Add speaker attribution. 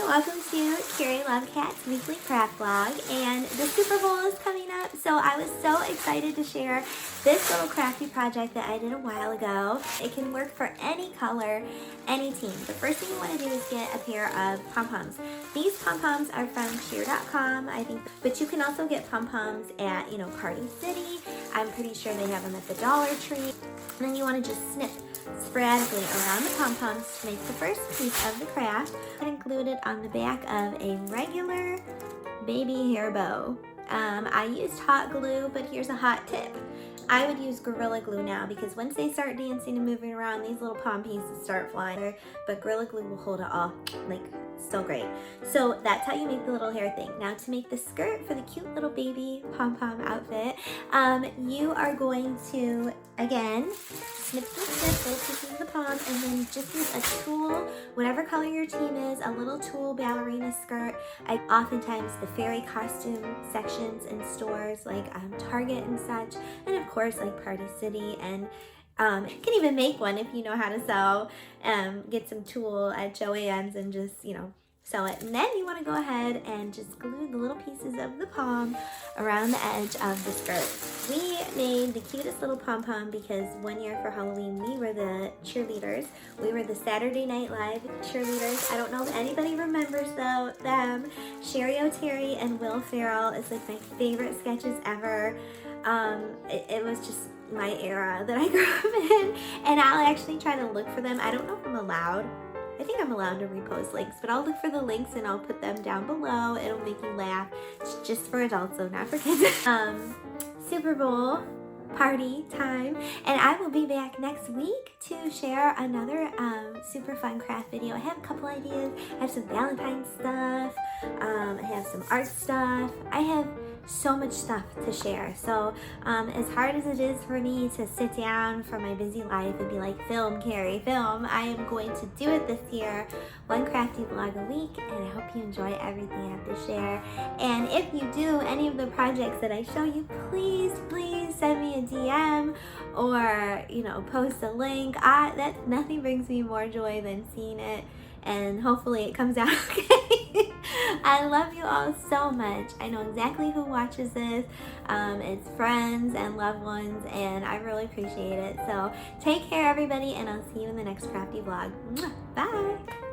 Speaker 1: welcome to Kerry Love Cat's weekly craft vlog, and the Super Bowl is coming up, so I was so excited to share this little crafty project that I did a while ago. It can work for any color, any team. The first thing you want to do is get a pair of pom-poms. These pom-poms are from cheer.com, I think, but you can also get pom-poms at, Party City. I'm pretty sure they have them at the Dollar Tree. And then you want to just snip sporadically around the pom-poms to make the first piece of the craft. I glued it on the back of a regular baby hair bow. I used hot glue, but here's a hot tip. I would use Gorilla Glue now because once they start dancing and moving around, these little pom pieces start flying. But Gorilla Glue will hold it all, like, so great. So that's how you make the little hair thing. Now to make the skirt for the cute little baby pom-pom outfit, you are going to, again, snip little pieces of the pom and then just use a tulle, whatever color your team is, a little tulle ballerina skirt. Oftentimes the fairy costume sections in stores like Target and such, and of course like Party City, and you can even make one if you know how to sew. Get some tulle at Joann's and just, sew it. And then you want to go ahead and just glue the little pieces of the pom around the edge of the skirt. We made the cutest little pom-pom because one year for Halloween we were the cheerleaders. We were the Saturday Night Live cheerleaders. I don't know if anybody remembers them. Sherry O'Terry and Will Ferrell is like my favorite sketches ever. It was just my era that I grew up in, and I'll actually try to look for them. I don't know if I'm allowed. I think I'm allowed to repost links, but I'll look for the links and I'll put them down below. It'll make you laugh. It's just for adults, so not for kids. Super Bowl party time, and I will be back next week to share another super fun craft video. I have a couple ideas. I have some Valentine's stuff. I have some art stuff. I have so much stuff to share. So as hard as it is for me to sit down from my busy life and be like, film, Kerry, film, I am going to do it this year. One crafty vlog a week, and I hope you enjoy everything I have to share. And if you do any of the projects that I show you, please send me a DM or, post a link. That nothing brings me more joy than seeing it, and hopefully it comes out okay. I love you all so much. I know exactly who watches this. It's friends and loved ones, and I really appreciate it. So take care, everybody, and I'll see you in the next crafty vlog. Bye!